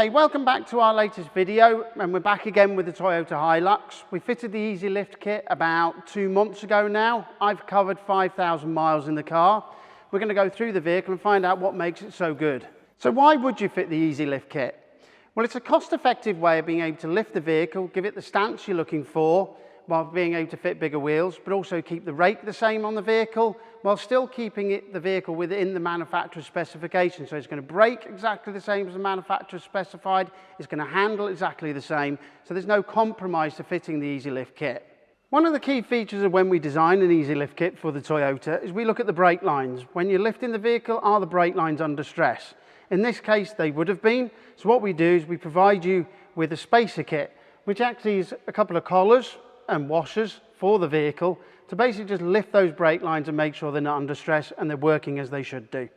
Okay, welcome back to our latest video, and we're back again with the Toyota Hilux. We fitted the Easy Lift Kit about 2 months ago now. I've covered 5,000 miles in the car. We're going to go through the vehicle and find out what makes it so good. So why would you fit the Easy Lift Kit? Well, it's a cost-effective way of being able to lift the vehicle, give it the stance you're looking for, while being able to fit bigger wheels, but also keep the rake the same on the vehicle, while still keeping the vehicle within the manufacturer's specification. So it's going to brake exactly the same as the manufacturer specified, it's going to handle exactly the same, so there's no compromise to fitting the Easy Lift Kit. One of the key features of when we design an Easy Lift Kit for the Toyota is we look at the brake lines. When you're lifting the vehicle, are the brake lines under stress? In this case, they would have been. So what we do is we provide you with a spacer kit, which actually is a couple of collars and washers for the vehicle to basically just lift those brake lines and make sure they're not under stress and they're working as they should do.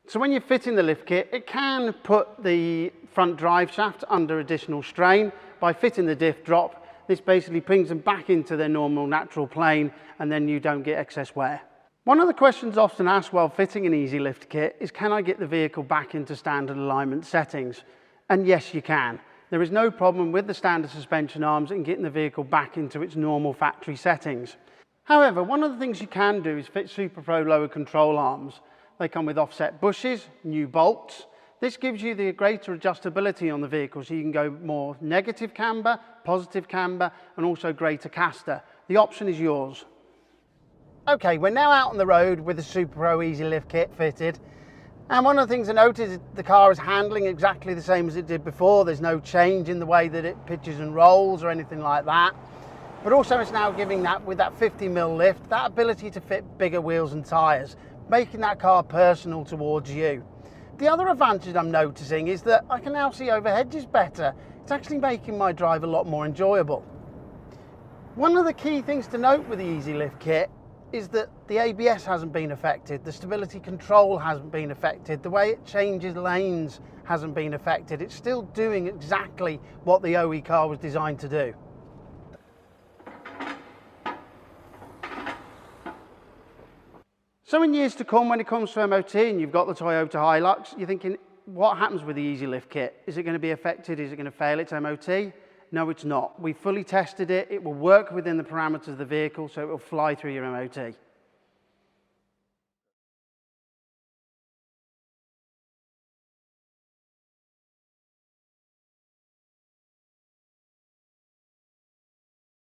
So when you're fitting the lift kit, it can put the front drive shaft under additional strain. By fitting the diff drop, this basically brings them back into their normal natural plane, and then you don't get excess wear. One of the questions often asked while fitting an Easy Lift Kit is, can I get the vehicle back into standard alignment settings? And yes, you can. There is no problem with the standard suspension arms in getting the vehicle back into its normal factory settings. However, one of the things you can do is fit SuperPro lower control arms. They come with offset bushes, new bolts. This gives you the greater adjustability on the vehicle, so you can go more negative camber, positive camber, and also greater caster. The option is yours. Okay, we're now out on the road with the SuperPro Easy Lift Kit fitted. And one of the things I noticed is the car is handling exactly the same as it did before. There's no change in the way that it pitches and rolls or anything like that. But also it's now giving that, with that 50mm lift, that ability to fit bigger wheels and tyres, making that car personal towards you. The other advantage I'm noticing is that I can now see over hedges better. It's actually making my drive a lot more enjoyable. One of the key things to note with the Easy Lift Kit is that the ABS hasn't been affected, the stability control hasn't been affected, the way it changes lanes hasn't been affected. It's still doing exactly what the OE car was designed to do. So in years to come, when it comes to MOT and you've got the Toyota Hilux, you're thinking, what happens with the Easy Lift Kit? Is it going to be affected? Is it going to fail its MOT? No, it's not. We fully tested it. It will work within the parameters of the vehicle, so it will fly through your MOT.